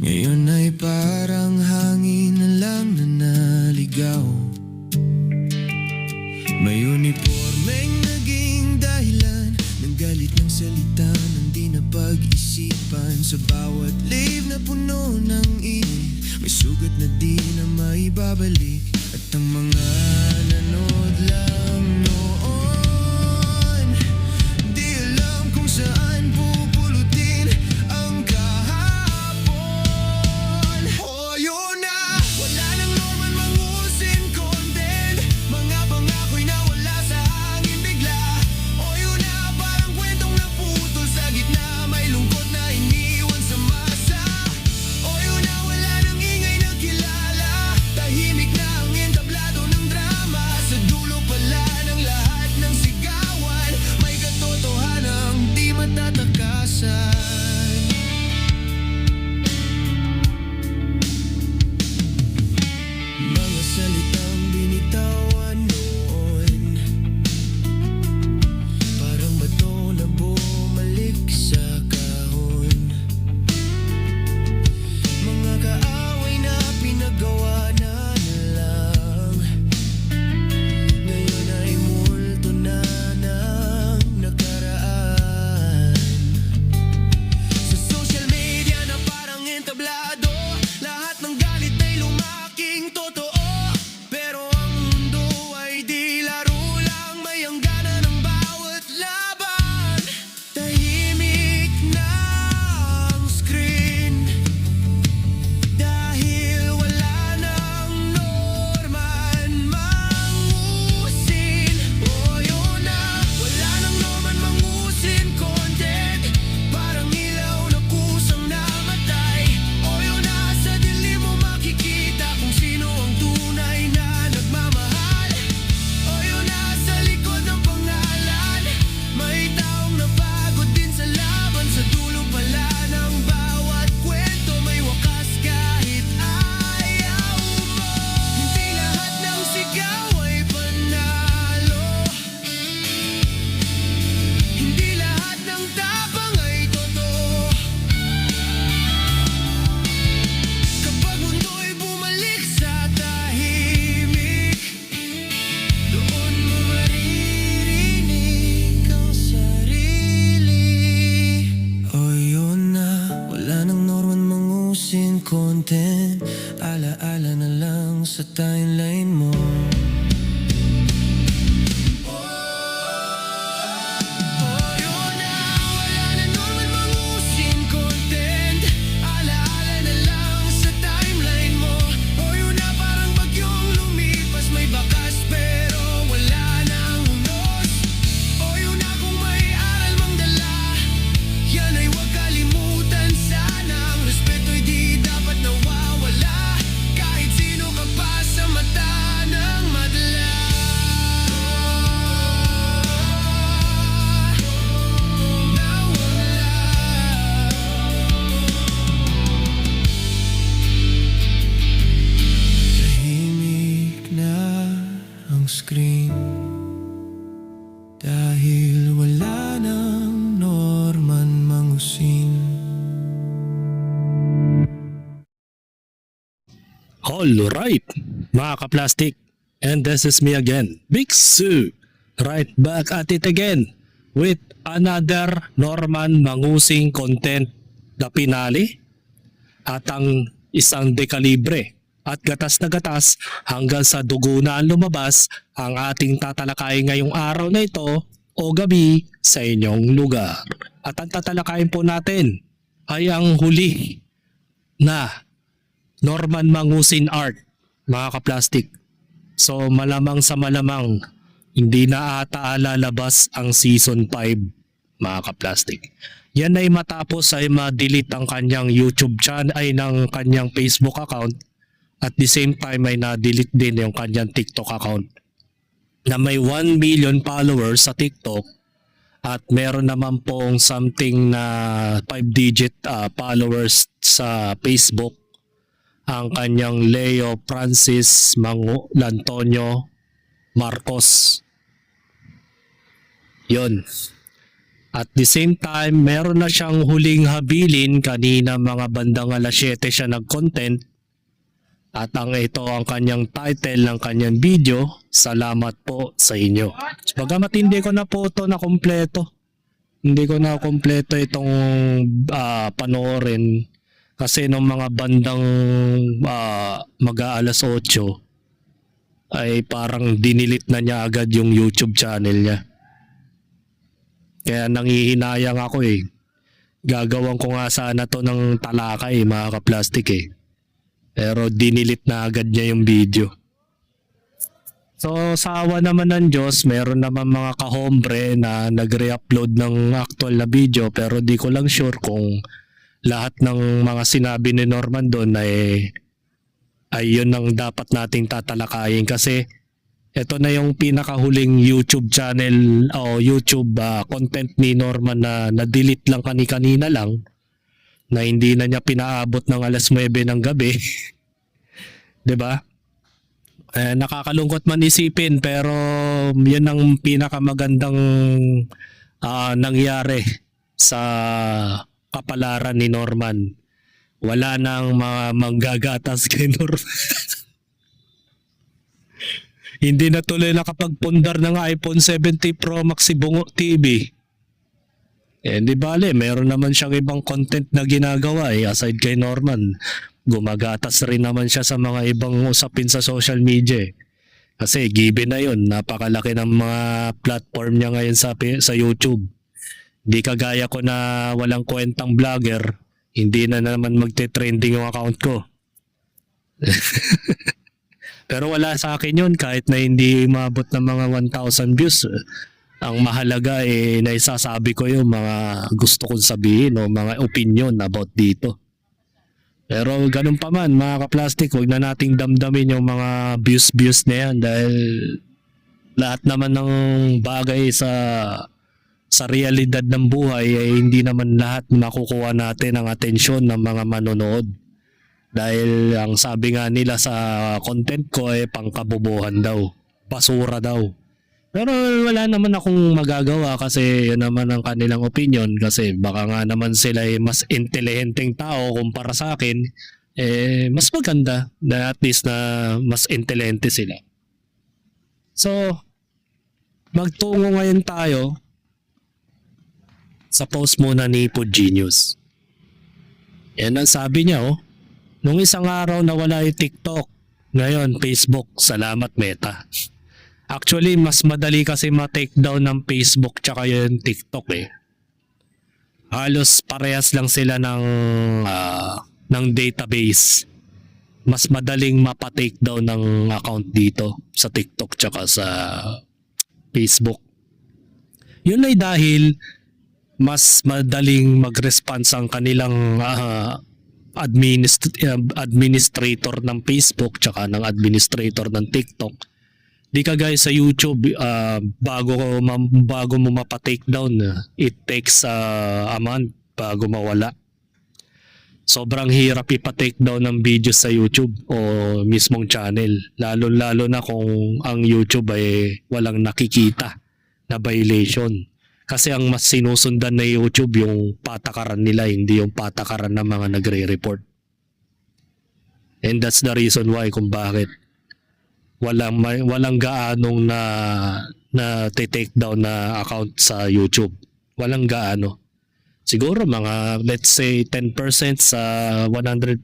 Ngayon ay parang hangin na lang na naligaw. May unipormeng naging dahilan ng galit ng salita ng di na pag-isipan. Sa bawat live na puno ng init, may sugat na di na maibabalik. At ang mga nanood lang noon, di alam kung saan pupulutin ang kahapon. Oh, yun na, wala nang normal mangusin content. Mga pangako'y nawala sa hangin bigla. Oh, yun na, parang kwentong naputol sa gitna. May lungkot na iniwan sa masa. Oh, yun na, wala nang ingay na kilala. Tahimik na ang entablado ng drama. Sa dulo pala ng lahat ng sigawan, may katotohanang di matatakasan. Mga salitang binitawan noon, parang bato na bumalik sa kahon. Mga kaaway na pinagawa na lang, ngayon ay multo na ng nakaraan. Sa social media na parang entablado, lahat ng galit ay lumaking totoo. Pero ang mundo ay di laro lang, may hangganan ng bawat laban. Tahimik na ang screen dahil wala nang norman mangusin. Oh, yun na, wala nang norman mangusin content. Parang ilaw na kusang namatay. Oh, yun na, sa dilim mo makikita kung sino ang tunay na nagmamahal. Oh, yun na, sa likod ng pangalan, may taong napagod din sa laban. Sa dulo pala ng bawat kwento, may wakas kahit ayaw mo. Hindi lahat ng sigaw ay panalo, hindi lahat ng tapang ay totoo. Kapag mundo'y bumalik sa tahimik, doon mo maririnig ang sarili. Oh, yun na, wala nang norman mangusin content. Alaala na lang sa timeline mo. Oh, yun na, wala na norman mangusin content. Alaala na lang sa timeline mo. Oh, yun na, parang bagyong lumipas, may bakas pero wala nang unos. Oh, yun na, kung may aral mang dala, yan ay huwag kalimutan sana. Ang respeto'y di dapat nawawala, kahit sino ka pa sa mata ng madla. Nawala. Tahimik na ang screen dahil wala nang norman mangusin. Alright, mga kaplastic, and this is me again, Big Sue, right back at it again with another Norman Mangusing content na pinali at ang isang dekalibre at gatas na gatas hanggang sa dugo na ang lumabas ang ating tatalakayin ngayong araw na ito o gabi sa inyong lugar. At ang tatalakayin po natin ay ang huli na Norman Mangusin art, mga kaplastik. So malamang sa malamang hindi na ata lalabas ang season 5, mga kaplastik. Yan ay matapos ay ma-delete ang kanyang YouTube channel ay ng kanyang Facebook account at the same time ay na-delete din yung kanyang TikTok account na may 1 million followers sa TikTok at meron naman pong something na 5-digit followers sa Facebook ang kanyang Leo Francis Lantonio Marcos. Yun. At the same time, meron na siyang huling habilin kanina mga bandang alas 7 siya nag-content. At ito ang kanyang title ng kanyang video, salamat po sa inyo. Bagamat hindi ko na po ito na kompleto. Hindi ko na kompleto itong panoorin. Kasi nung mga bandang mag-aalas 8 ay parang dinilit na niya agad yung YouTube channel niya. Kaya nangihinayang ako eh. Gagawan ko nga sana to ng talakay mga ka-plastic eh. Pero dinilit na agad niya yung video. So sa awa naman ng Diyos, meron naman mga kahombre na nagre-upload ng actual na video pero di ko lang sure kung lahat ng mga sinabi ni Norman doon ay yun ang dapat nating tatalakayin kasi ito na yung pinakahuling YouTube channel o YouTube content ni Norman na na-delete lang kanina lang na hindi na niya pinaabot ng alas 9 ng gabi. 'Di ba? Nakakalungkot man isipin pero yun ang pinakamagandang nangyari sa kapalaran ni Norman. Wala nang mga manggagatas kay Norman. Hindi na tuloy nakapagpundar ng iPhone 70 Pro Max si Bungo TV. Di bale, meron naman siyang ibang content na ginagawa aside kay Norman. Gumagatas rin naman siya sa mga ibang usapin sa social media. Kasi given na yun, napakalaki ng mga platform niya ngayon sa YouTube. Di kagaya ko na walang kwentang vlogger, hindi na naman magte-trending yung account ko. Pero wala sa akin yun kahit na hindi maabot ng mga 1,000 views. Ang mahalaga naisasabi ko yung mga gusto kong sabihin o mga opinion about dito. Pero ganun pa man mga ka-plastic, huwag na nating damdamin yung mga views na yan dahil lahat naman ng bagay sa realidad ng buhay ay hindi naman lahat makukuha natin ang atensyon ng mga manonood. Dahil ang sabi nga nila sa content ko ay pangkabobohan daw, basura daw. Pero wala naman akong magagawa kasi yun naman ang kanilang opinion kasi baka nga naman sila ay mas intelihenteng tao kumpara sa akin, mas maganda na at least na mas intelihente sila. So, magtungo ngayon tayo sa post muna ni Food Genius. Yan ang sabi niya nung isang araw nawala yung TikTok, ngayon Facebook, salamat Meta. Actually, mas madali kasi ma-take down ng Facebook tsaka yung TikTok Halos parehas lang sila ng database. Mas madaling mapa-take down ng account dito sa TikTok tsaka sa Facebook. Yun ay dahil mas madaling mag-response ang kanilang administrator ng Facebook tsaka ng administrator ng TikTok. Di kagaya sa YouTube, bago mo mapa-take down, it takes a month bago mawala. Sobrang hirap ipa-take down ng videos sa YouTube o mismong channel. Lalo na kung ang YouTube ay walang nakikita na violation. Kasi ang mas sinusundan na YouTube yung patakaran nila, hindi yung patakaran ng mga nagre-report. And that's the reason why kung bakit walang gaanong na take down na account sa YouTube. Walang gaano. Siguro mga let's say 10% sa 100%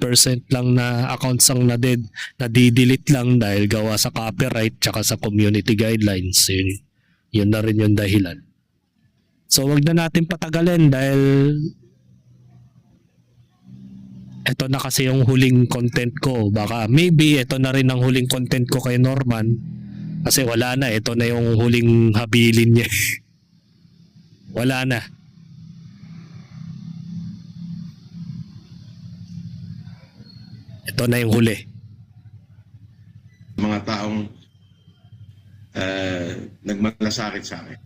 lang na accounts ang nadi-delete lang dahil gawa sa copyright tsaka sa community guidelines. Yun na rin yung dahilan. So wag na natin patagalin dahil ito na kasi yung huling content ko. Baka maybe ito na rin ang huling content ko kay Norman. Kasi wala na. Ito na yung huling habilin niya. Wala na. Ito na yung huli. Mga taong nagmalasakit sa akin.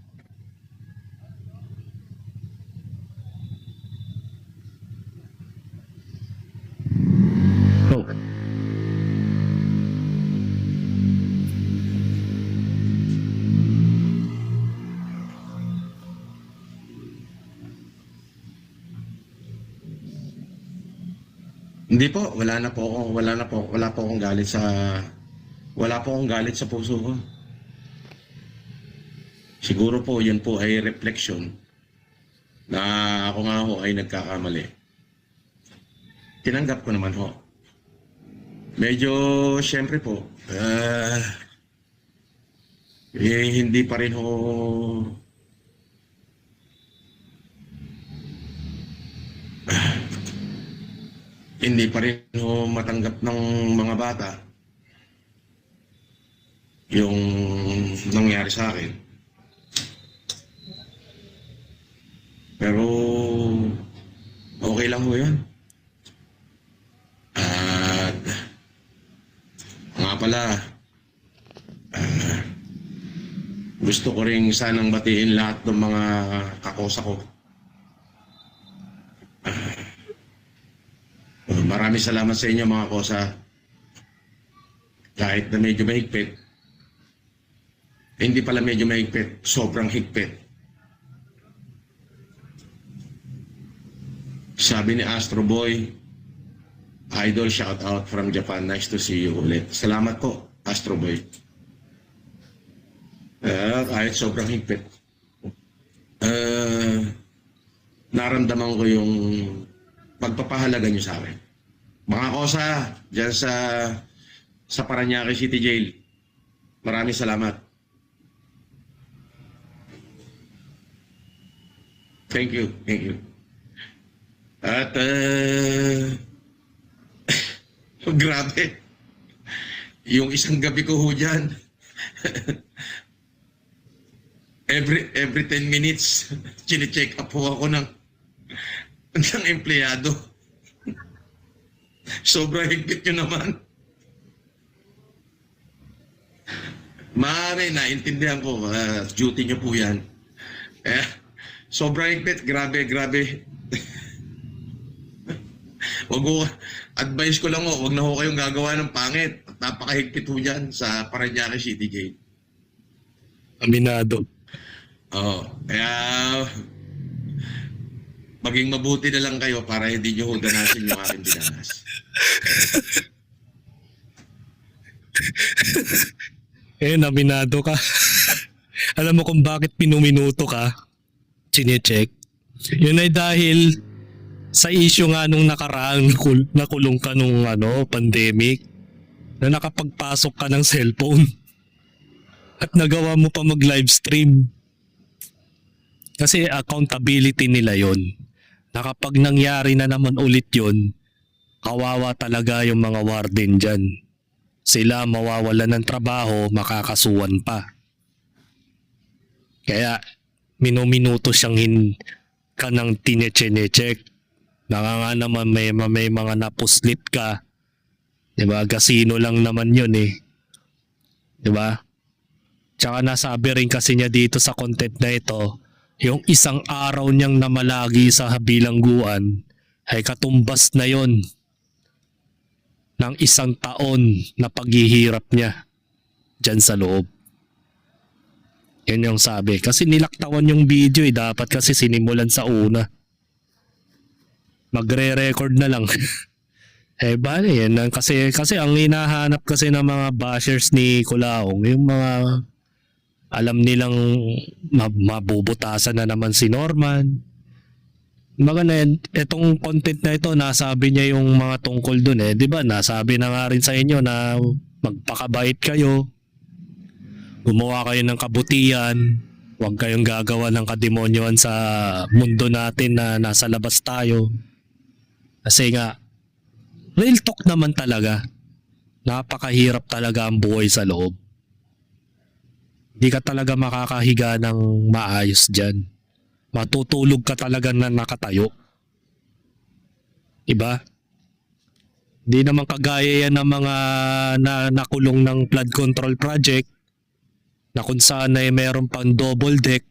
Oh. Hindi po, wala po akong galit sa, wala po akong galit sa puso ko. Siguro po, yun po ay reflection na ako nga ho ay nagkakamali. Tinanggap ko naman ho. Medyo, syempre po, hindi pa rin ho, hindi pa rin ho matanggap ng mga bata yung nangyari sa akin. Pero okay lang ho yun. At nga pala, gusto ko rin sanang batiin lahat ng mga kakosa ko. Maraming salamat sa inyo mga kosa. Kahit na medyo mahigpit, hindi pala medyo mahigpit, sobrang higpit. Sabi ni Astro Boy, Idol, shout out from Japan. Nice to see you ulit. Salamat po, Astro Boy. Kahit sobrang higpit, naramdaman ko yung pagpapahalaga nyo sa akin. Mga kosa, dyan sa Parañaque City Jail, maraming salamat. Thank you. At, grabe. Yung isang gabi ko ho dyan, every 10 minutes, chine-check up ho ako ng empleyado. Sobrang higpit nyo naman. Maaari, naintindihan ko. Duty nyo po yan. Sobrang higpit. Grabe. Advice ko lang wag na ho kayong gagawa ng pangit. Napakahigpit ho yan sa Parañaque City Gate. Aminado. Kaya maging mabuti na lang kayo para hindi nyo danasin yung aking dinanas. Aminado ka. Alam mo kung bakit pinuminuto ka? Chinecheck. Yun ay dahil sa issue nga nung nakaraang nakulong ka nung pandemic na nakapagpasok ka ng cellphone at nagawa mo pa mag-live stream. Kasi accountability nila yon. Na kapag nangyari na naman ulit yon, kawawa talaga yung mga warden dyan. Sila mawawalan ng trabaho, makakasuhan pa. Kaya minuminuto siyang ka ng tineche-check. Nga naman may mga napuslit ka. Diba? Gasino lang naman yun eh. Diba? Tsaka nasabi rin kasi niya dito sa content na ito, yung isang araw niyang namalagi sa bilangguan ay katumbas na yon ng isang taon na paghihirap niya dyan sa loob. Yun yung sabi. Kasi nilaktawan yung video eh. Dapat kasi sinimulan sa una. Magre-record na lang. Bale yan. Kasi ang hinahanap kasi ng mga bashers ni Kulaong, yung mga alam nilang mabubutasan na naman si Norman. Itong content na ito, nasabi niya yung mga tungkol dun eh. Diba? Nasabi na nga rin sa inyo na magpakabait kayo. Gumawa kayo ng kabutihan. Huwag kayong gagawa ng kademonyoan sa mundo natin na nasa labas tayo. Kasi nga, real talk naman talaga. Napakahirap talaga ang buhay sa loob. Di ka talaga makakahiga ng maayos dyan. Matutulog ka talaga na nakatayo. Diba? Di naman kagaya yan ng mga nakulong ng flood control project na kung saan ay meron pang double deck,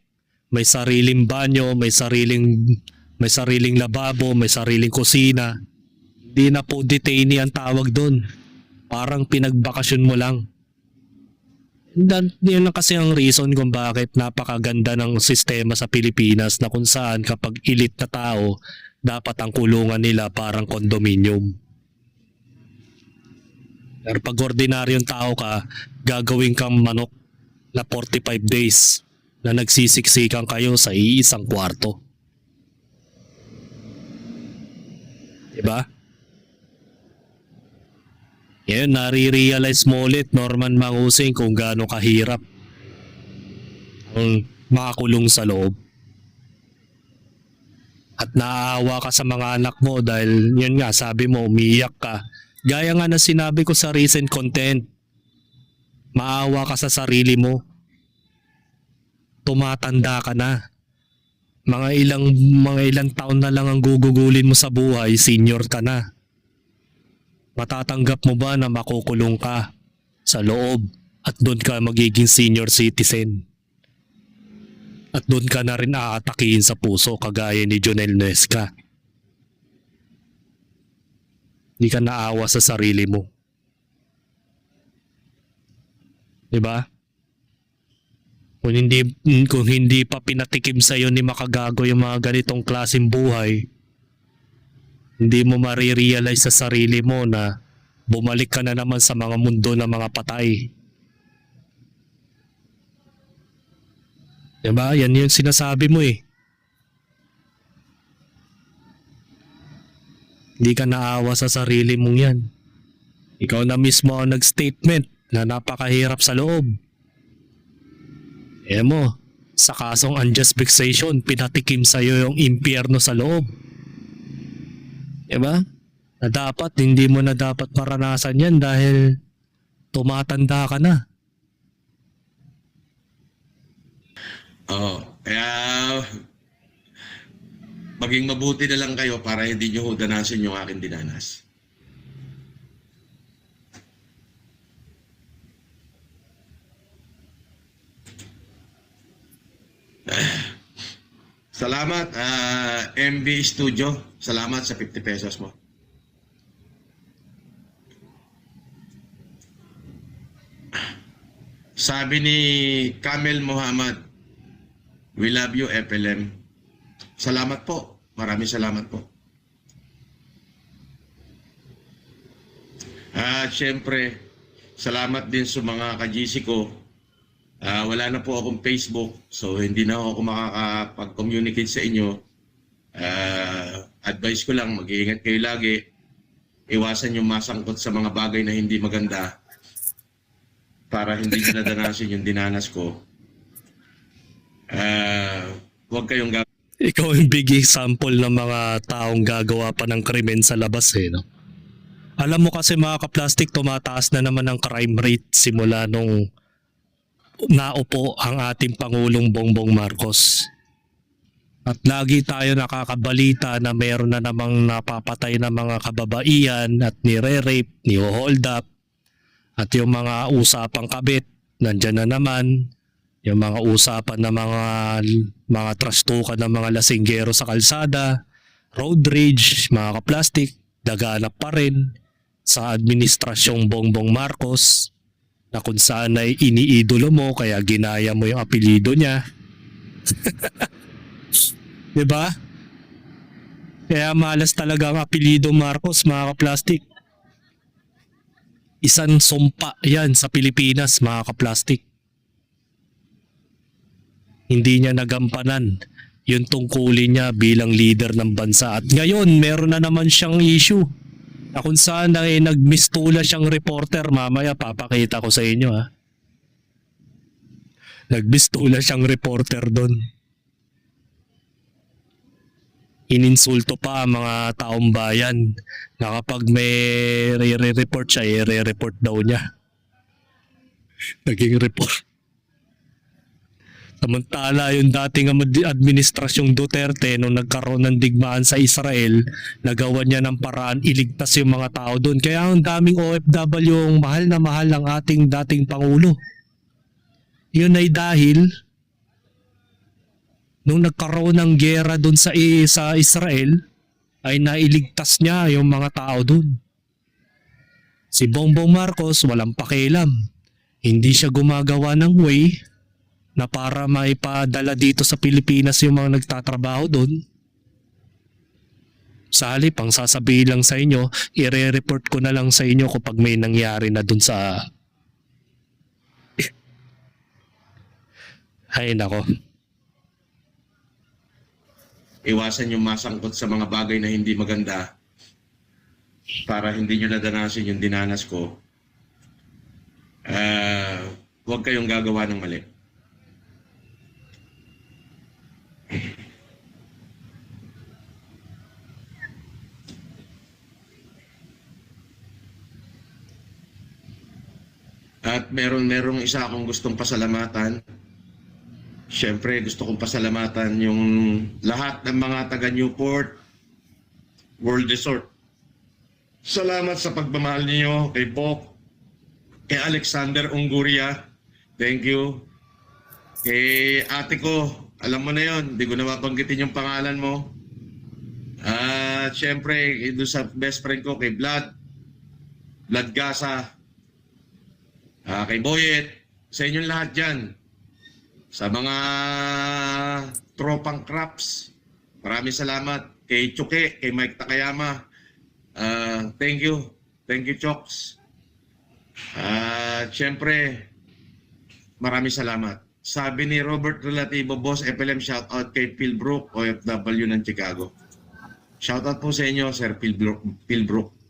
may sariling banyo, may sariling lababo, may sariling kusina. Di na po detainee ang tawag doon. Parang pinagbakasyon mo lang. Yun lang kasi ang reason kung bakit napakaganda ng sistema sa Pilipinas na kung saan kapag elite na tao, dapat ang kulungan nila parang condominium. Pero pag ordinaryong tao ka, gagawin kang manok na 45 days na nagsisiksikan kayo sa iisang kwarto. Diba? Ngayon, nare-realize mo ulit, Norman Mangusing, kung gaano kahirap ang makakulong sa loob. At naaawa ka sa mga anak mo dahil yun nga, sabi mo, umiiyak ka. Gaya nga na sinabi ko sa recent content, maawa ka sa sarili mo. Tumatanda ka na. Mga ilang taon na lang ang gugugulin mo sa buhay, senior ka na. Matatanggap mo ba na makukulong ka sa loob at doon ka magiging senior citizen? At doon ka na rin aatakihin sa puso kagaya ni Jonel Nuesca. Hindi ka naawa sa sarili mo. Diba? Kung hindi pa pinatikim sa iyo ni Makagago yung mga ganitong klaseng buhay, hindi mo marirealize sa sarili mo na bumalik ka na naman sa mga mundo ng mga patay. Diba? Yan yung sinasabi mo eh. Hindi ka naawa sa sarili mong yan. Ikaw na mismo ang nag-statement na napakahirap sa loob. Mo, sa kasong unjust vexation, pinatikim sa'yo yung impyerno sa loob. Diba? Na dapat, hindi mo na dapat maranasan yan dahil tumatanda ka na. Kaya maging mabuti na lang kayo para hindi nyo danasin yung aking dinanas. Salamat, MB Studio. Salamat sa 50 pesos mo. Sabi ni Kamel Muhammad, we love you, FLM. Salamat po. Maraming salamat po. At syempre, salamat din sa mga ka-GC ko. Wala na po akong Facebook, so hindi na ako makakapag-communicate sa inyo. Advice ko lang, mag-iingat kayo lagi. Iwasan yung masangkot sa mga bagay na hindi maganda para hindi nyo nadanasin yung dinanas ko. Huwag kayong Ikaw yung big example ng mga taong gagawa pa ng krimen sa labas eh. No? Alam mo kasi mga ka-plastic, tumataas na naman ang crime rate simula nung naupo ang ating Pangulong Bongbong Marcos. At lagi tayo nakakabalita na mayroon na namang napapatay na mga kababaihan at nire-rape, ni-hold up. At yung mga usapang kabit, nandyan na naman. Yung mga usapan ng mga trastukan ng mga lasinggero sa kalsada, road rage, mga ka-plastic, daganap pa rin sa administrasyong Bongbong Marcos na kung saan ay iniidolo mo kaya ginaya mo yung apelido niya. Diba? Kaya malas talaga ang apelido Marcos, mga ka-plastic. Isang sumpa yan sa Pilipinas, mga ka-plastic. Hindi niya nagampanan yung tungkulin niya bilang leader ng bansa. At ngayon, meron na naman siyang issue na kung saan ay nagmistula siyang reporter. Mamaya papakita ko sa inyo ha. Nagmistula siyang reporter doon. Ininsulto pa ang mga taong bayan na kapag may re-report siya, re-report daw niya. Naging report. Samantala yung dating administrasyong Duterte nung nagkaroon ng digmaan sa Israel, nagawa niya ng paraan iligtas yung mga tao doon. Kaya ang daming OFW ang mahal na mahal ang ating dating Pangulo. Yun ay dahil nung nagkaroon ng giyera doon sa Israel, ay nailigtas niya yung mga tao doon. Si Bongbong Marcos walang pakialam. Hindi siya gumagawa ng way na para maipadala dito sa Pilipinas yung mga nagtatrabaho doon. Sa halip, ang sasabihin lang sa inyo, ire-report ko na lang sa inyo kapag may nangyari na dun sa... Ay nako. Iwasan yung masangkot sa mga bagay na hindi maganda para hindi nyo nadanasin yung dinanas ko. Huwag kayong gagawa ng mali. At merong isa akong gustong pasalamatan. Siyempre, gusto kong pasalamatan yung lahat ng mga taga Newport World Resort. Salamat sa pagmamahal niyo kay Bok, kay Alexander Ungguria. Thank you. Kay ate ko, alam mo na yon, hindi ko na mabanggitin yung pangalan mo. At siyempre, doon sa best friend ko, kay Vlad Gasa, kay Boyet, sa inyong lahat dyan. Sa mga tropang Craps, maraming salamat. Kay Chuke, kay Mike Takayama, thank you. Thank you, Choks. Siyempre, maraming salamat. Sabi ni Robert Relativo, Boss FLM, shoutout kay Phil Brook, OFW ng Chicago. Shoutout po sa inyo, Sir Phil Brook.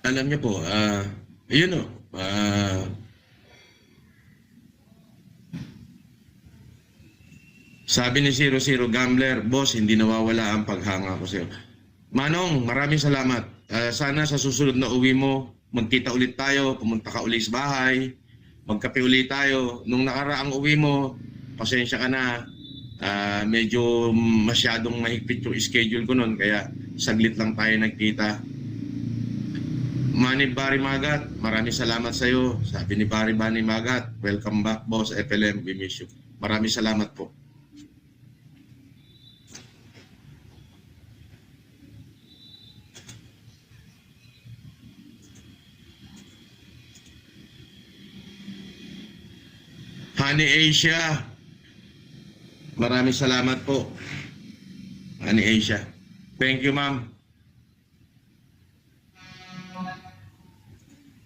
Alam niyo po, yun o, sabi ni 00 Gambler, Boss, hindi nawawala ang paghanga ko sa'yo. Manong, maraming salamat. Sana sa susunod na uwi mo, magkita ulit tayo, pumunta ka ulit sa bahay, magkape ulit tayo. Nung nakaraang uwi mo, pasensya ka na, medyo masyadong mahigpit yung schedule ko noon, kaya saglit lang tayo nagkita. Manny Barry Magat, maraming salamat sa iyo. Sabi ni Barry Magat, welcome back, Boss FLM, we miss you. Maraming salamat po. Honey Asia, maraming salamat po. Honey Asia. Thank you, ma'am.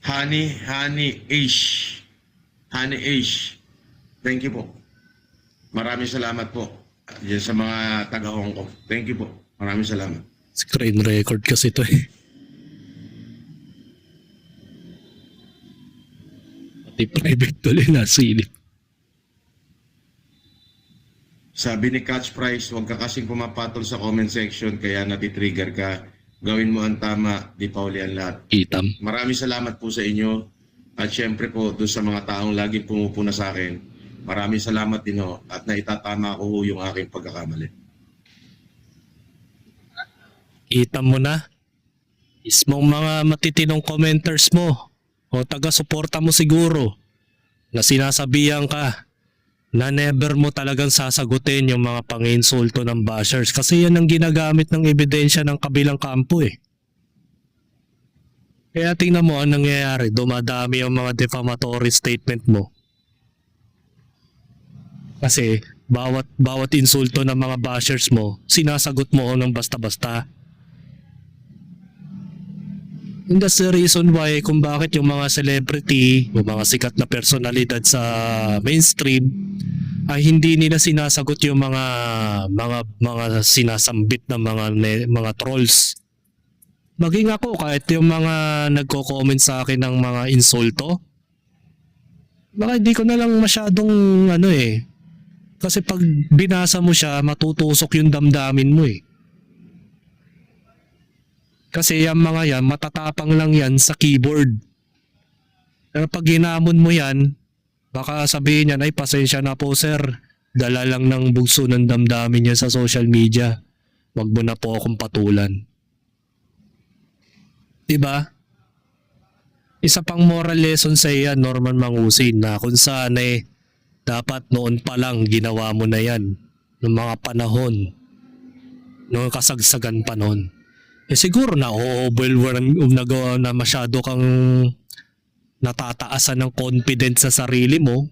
Honey Ash. Thank you po. Maraming salamat po. Diyan sa mga taga Hong Kong. Thank you po. Maraming salamat. Screen record kasi ito eh. Pati private tuloy na silip. Sabi ni Catch Price, huwag ka kasing pumapatol sa comment section kaya natitrigger ka. Gawin mo ang tama, di pa uli ang lahat. Itam. Maraming salamat po sa inyo. At syempre po, doon sa mga taong laging pumupuna sa akin, maraming salamat din ho. At naitatama ko ho yung aking pagkakamali. Itam mo na. Ismong mga matitinong commenters mo o taga-suporta mo siguro na sinasabihan ka na never mo talagang sasagutin yung mga pang-insulto ng bashers kasi yan ang ginagamit ng ebidensya ng kabilang kampo eh. Kaya tingnan mo ang nangyayari, dumadami yung mga defamatory statement mo. Kasi bawat insulto ng mga bashers mo, sinasagot mo ng basta-basta. And that's the reason why kung bakit yung mga celebrity, yung mga sikat na personalidad sa mainstream ay hindi nila sinasagot yung mga sinasambit ng mga trolls. Maging ako kahit yung mga nagko-comment sa akin ng mga insulto, baka hindi ko na lang masyadong kasi pag binasa mo siya matutusok yung damdamin mo eh. Kasi yung mga yan, matatapang lang yan sa keyboard. Pero pag ginamon mo yan, baka sabihin niyan, ay pasensya na po sir, dala lang ng bugso ng damdamin niya sa social media. Wag mo na po akong patulan. Diba? Isa pang moral lesson sa iyan, Norman Mangusin, na kung saan dapat noon pa lang ginawa mo na yan, ng mga panahon Noong kasagsagan pa noon. Siguro na overwhelm na masyado kang natataasan ng confidence sa sarili mo.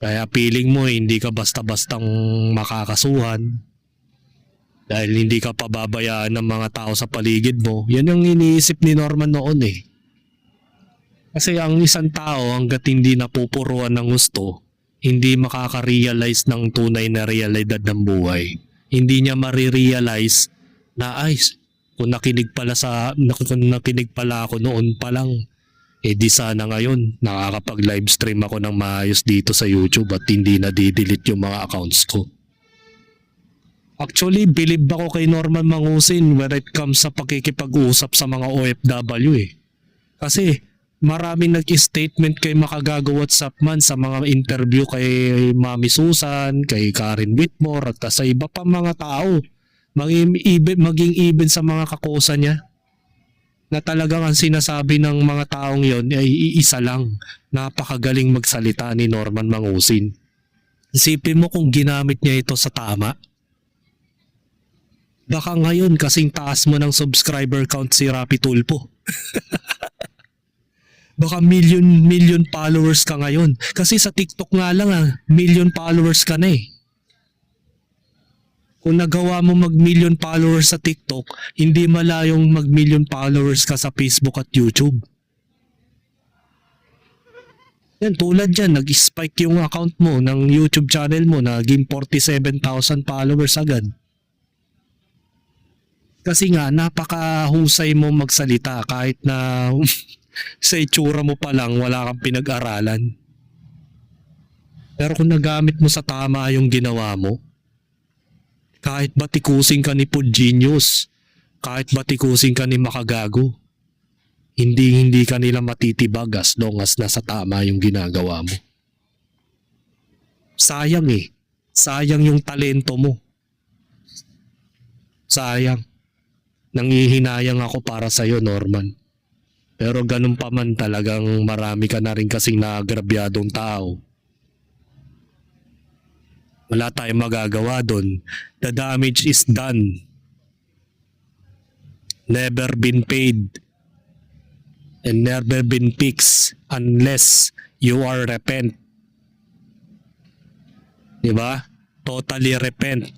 Kaya feeling mo hindi ka basta-bastang makakasuhan. Dahil hindi ka pababayaan ng mga tao sa paligid mo. Yan ang iniisip ni Norman noon eh. Kasi ang isang tao hanggat hindi napupuruan ng gusto, hindi makaka-realize ng tunay na realidad ng buhay. Hindi niya marirealize na kung nakinig pala ako noon pa lang, di sana ngayon nakakapag-live stream ako ng maayos dito sa YouTube at hindi na di-delete yung mga accounts ko. Actually, believe ako kay Norman Mangusin when it comes sa pakikipag-usap sa mga OFW eh. Kasi maraming nag-statement kay Makagago WhatsApp man sa mga interview kay Mami Susan, kay Karen Whitmore at sa iba pa mga tao. Maging even sa mga kakosa niya. Na talagang ang sinasabi ng mga taong yon ay iisa lang. Napakagaling magsalita ni Norman Mangusin. Isipin mo kung ginamit niya ito sa tama. Baka ngayon kasing taas mo ng subscriber count si Rapi Tulfo. Baka million followers ka ngayon. Kasi sa TikTok nga lang million followers ka na eh. Kung nagawa mo mag-million followers sa TikTok, hindi malayong mag-million followers ka sa Facebook at YouTube. Yan, tulad dyan, nag-spike yung account mo ng YouTube channel mo, naging 47,000 followers agad. Kasi nga, napakahusay mo magsalita kahit na sa itsura mo pa lang wala kang pinag-aralan. Pero kung nagamit mo sa tama yung ginawa mo, kahit batikusin ka ni Food Genius, kahit batikusin ka ni Makagago, hindi ka nila matitibag as long as nasa tama yung ginagawa mo. Sayang eh. Sayang yung talento mo. Sayang. Nangihinayang ako para sa'yo, Norman. Pero ganun pa man talagang marami ka na rin kasing naagrabyadong tao. Wala tayong magagawa doon. The damage is done. Never been paid. And never been fixed unless you are repent. Diba? Totally repent.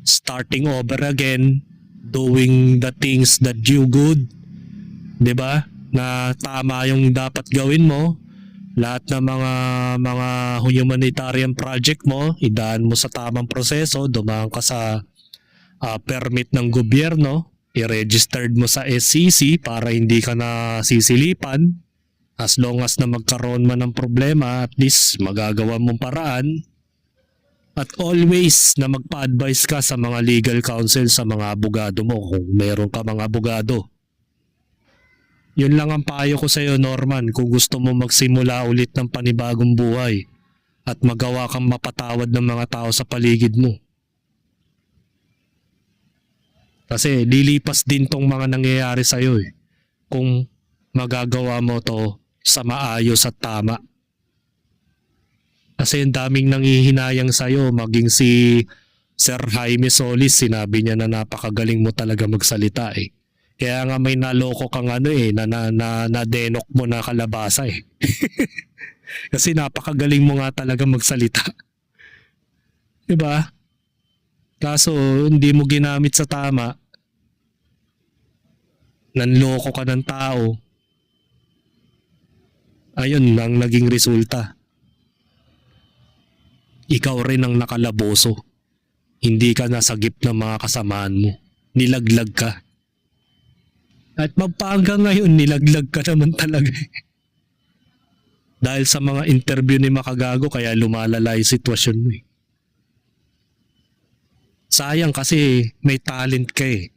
Starting over again. Doing the things that you good. Diba? Na tama yung dapat gawin mo. Lahat ng mga humanitarian project mo, idaan mo sa tamang proseso, dumaan ka sa permit ng gobyerno, i-registered mo sa SCC para hindi ka na sisilipan. As long as na magkaroon man ng problema, at least magagawa mong paraan. At always na magpa-advise ka sa mga legal counsel sa mga abogado mo kung meron ka mga abogado. Yun lang ang payo ko sa iyo, Norman, kung gusto mo magsimula ulit ng panibagong buhay at magawa kang mapatawad ng mga tao sa paligid mo. Kasi lilipas din tong mga nangyayari sa iyo eh, kung magagawa mo to sa maayos at tama. Kasi ang daming nangihinayang sa iyo, maging si Sir Jaime Solis, sinabi niya na napakagaling mo talaga magsalita eh. Kaya nga may naloko kang na-denok mo na kalabasa eh. Kasi napakagaling mo nga talaga magsalita. Diba? Kaso hindi mo ginamit sa tama. Nanloko ka ng tao. Ayun ang naging resulta. Ikaw rin ang nakalaboso. Hindi ka nasagip ng mga kasamaan mo. Nilaglag ka. At magpahanggang ngayon, nilaglag ka naman talaga. Dahil sa mga interview ni Makagago, kaya lumalala yung sitwasyon mo eh. Sayang kasi may talent ka eh.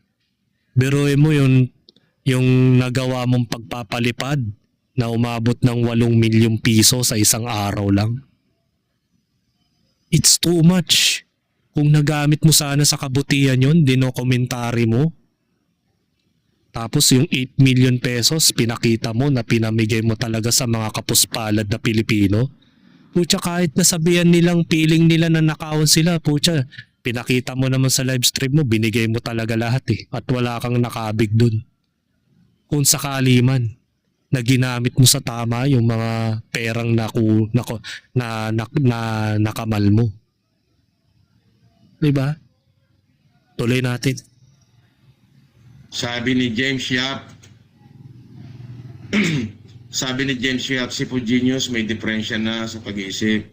Biruin mo yung nagawa mong pagpapalipad na umabot ng 8 milyong piso sa isang araw lang. It's too much. Kung nagamit mo sana sa kabutihan yun, dinokomentary mo. Tapos yung 8 million pesos, pinakita mo na pinamigay mo talaga sa mga kapuspalad na Pilipino. Pucha, kahit nasabihan nilang piling nila na nakawan sila, pucha, Pinakita mo naman sa live stream mo, binigay mo talaga lahat eh. At wala kang nakabig dun. Kung sakali man na ginamit mo sa tama yung mga perang nakamal mo. Diba? Tuloy natin. Sabi ni James Yap, sabi ni James Yap, si Pugenius may diferensya na sa pag-iisip.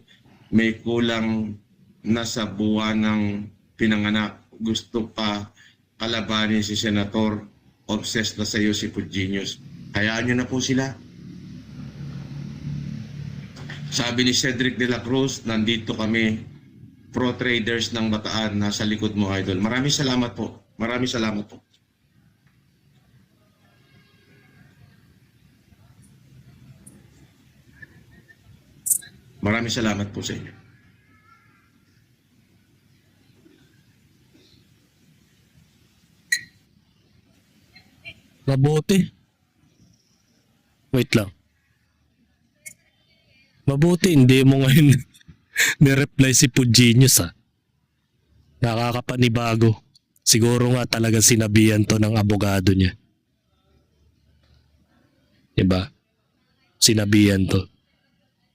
May kulang na sa buwan ng pinanganak. Gusto pa kalabanin si Senator. Obsessed na sa iyo si Pugenius. Hayaan nyo na po sila. Sabi ni Cedric de la Cruz, nandito kami, pro traders ng Bataan, nasa likod mo, idol. Maraming salamat po. Maraming salamat po. Maraming salamat po sa inyo. Mabuti. Wait lang. Mabuti hindi mo ngayon nireply si Pugenius ha. Nakakapanibago. Siguro nga talaga sinabihan to ng abogado niya. Diba? Sinabihan to.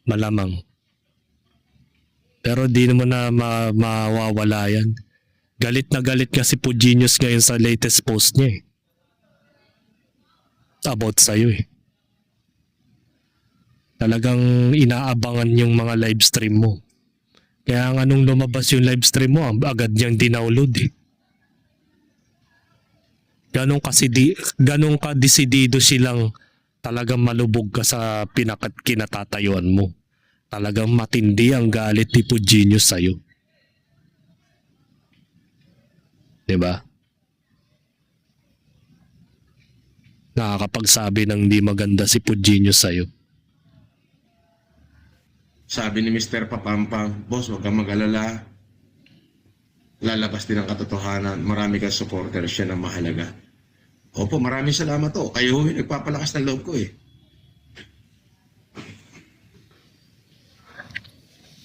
Malamang. Pero di naman na mawawala yan. Galit na galit nga si Pugenius ngayon sa latest post niya eh. About sa'yo eh. Talagang inaabangan yung mga live stream mo. Kaya nga nung lumabas yung live stream mo, agad niyang dinownload eh. Ganong ka desidido silang talagang malubog ka sa kinatatayuan mo. Talagang matindi ang galit ni Pugenius sa'yo. Diba? Nakakapagsabi ng di maganda si Pugenius sa'yo. Sabi ni Mr. Papampang, boss, huwag kang mag-alala. Lalabas din ang katotohanan. Marami kang supporter, siya na mahalaga. Opo, maraming salamat to. Kayo nagpapalakas ng loob ko eh.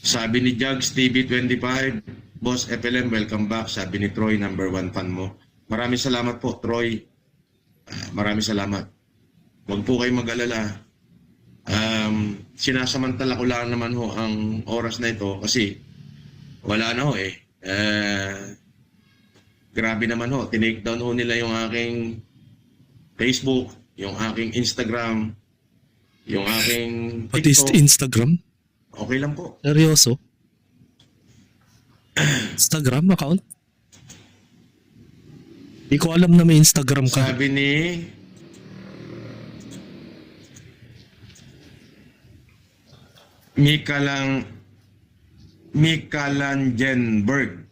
Sabi ni Jugs TV25, Boss FLM, welcome back. Sabi ni Troy, number 1 fan mo. Maraming salamat po, Troy. Maraming salamat. Huwag po kayong mag-alala. Sinasamantala ko lang naman ho ang oras na ito kasi wala na ho eh. Grabe naman ho. Tinake down ho nila yung aking Facebook, yung aking Instagram, yung aking Pati TikTok. Instagram? Okay lang po. Seryoso? Instagram account? Di ko alam na may Instagram ka. Sabi ni Mikalangenberg.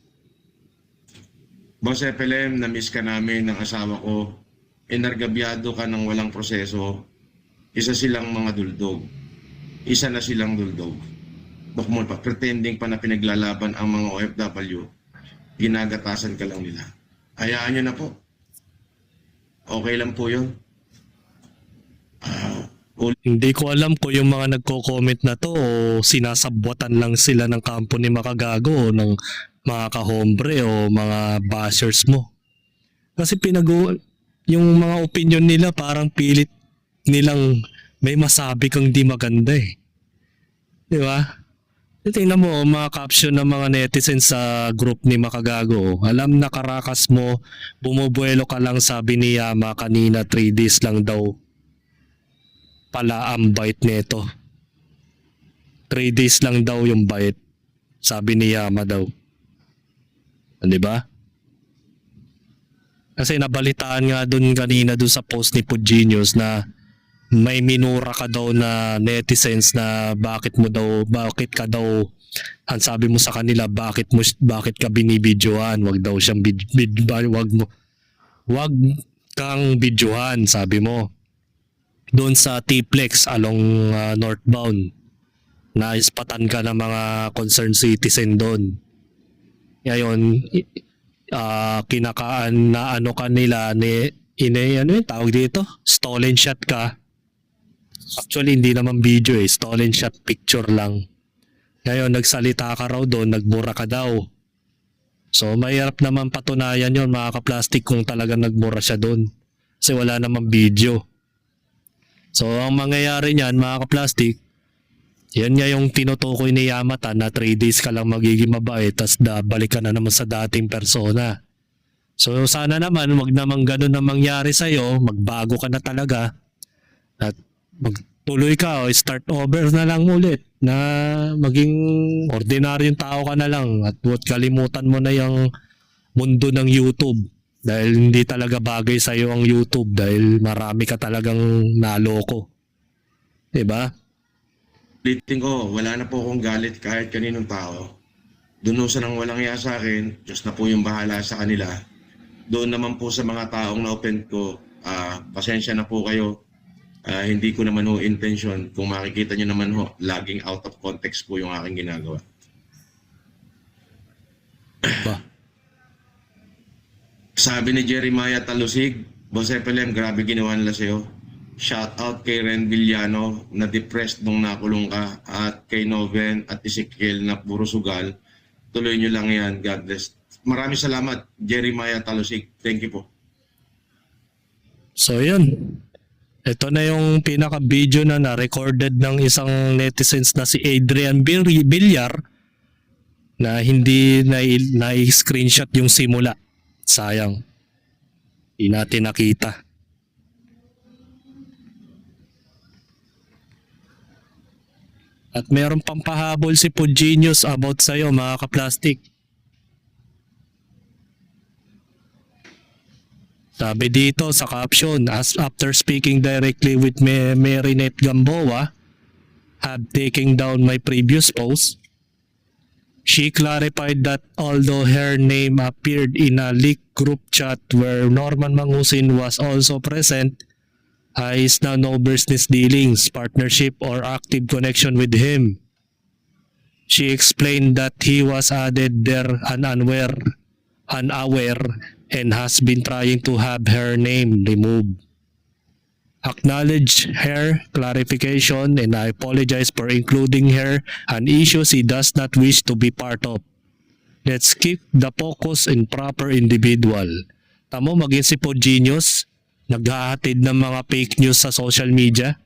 Boss FLM, na-miss ka namin ng asawa ko. Inargabyado ka ng walang proseso. Isa silang mga duldog. Isa na silang duldog. Bukmol pa, pretending pa na pinaglalaban ang mga OFW. Ginagatasan ka lang nila. Hayaan nyo na po. Okay lang po yun. Hindi ko alam kung yung mga nagko-comment na to o sinasabwatan lang sila ng kampo ni Makagago o ng mga kahombre o mga bashers mo. Kasi yung mga opinion nila parang pilit nilang may masabi kang di maganda eh. Di ba? Tingnan mo mga caption ng mga netizens sa group ni Makagago. Alam na karakas mo, bumubuelo ka lang, sabi ni Yama kanina, 3 days lang daw pala ang bite nito. 3 days lang daw yung bite, sabi ni Yama daw. Di ba? Kasi nabalitaan nga dun kanina dun sa post ni Pugenius na may minura ka daw na netizens na bakit ka daw, ang sabi mo sa kanila, bakit ka binibidyohan, wag daw siyang wag kang bidyohan, sabi mo. Doon sa T-Plex along northbound, na ispatan ka ng mga concerned citizen doon. Ngayon, kinakaan na ano kanila ano yung tawag dito? Stolen shot ka. Actually, hindi naman video eh. Stolen shot picture lang. Ngayon, nagsalita ka raw doon, nagbura ka daw. So mahirap naman patunayan yon mga ka-plastic kung talagang nagmura siya doon. Kasi wala namang video. So ang mangyayari niyan mga ka-plastic, yan nga yung tinutukoy ni Yamata na 3 days ka lang magiging mabait tas balik ka na naman sa dating persona. So sana naman wag namang ganun na mangyari sa'yo, magbago ka na talaga at magtuloy ka o start over na lang ulit na maging ordinaryong tao ka na lang at huwag kalimutan mo na yung mundo ng YouTube dahil hindi talaga bagay sa'yo ang YouTube dahil marami ka talagang naloko. Diba? Ulitin ko, wala na po akong galit kahit kaninong tao. Dunusan ng walang iya sa akin, Diyos na po yung bahala sa kanila. Doon naman po sa mga taong na-offend ko, pasensya na po kayo. Hindi ko naman ho intention. Kung makikita nyo naman ho, laging out of context po yung aking ginagawa. Ba? Sabi ni Jeremiah Talusig, Boss FLM, grabe ginawa nila sa'yo. Shout out kay Ren Villano na depressed nung nakulong ka at kay Noven at Ezekiel na puro sugal. Tuloy nyo lang yan. God bless. Maraming salamat, Jeremiah Talusig. Thank you po. So yun. Ito na yung pinaka-video na na-recorded ng isang netizens na si Adrian Villar na hindi na-screenshot yung simula. Sayang. Hindi natin nakita. At meron pang pahabol si Pugenius about sa'yo mga ka-plastic. Sabi dito sa caption, as after speaking directly with Marinette Gamboa, have taken down my previous post, she clarified that although her name appeared in a leaked group chat where Norman Mangusin was also present, is now no business dealings, partnership, or active connection with him. She explained that he was added there unaware and has been trying to have her name removed. Acknowledge her clarification and I apologize for including her an issue she does not wish to be part of. Let's keep the focus in proper individual. Tamo maging si Pugenius, naghahatid ng mga fake news sa social media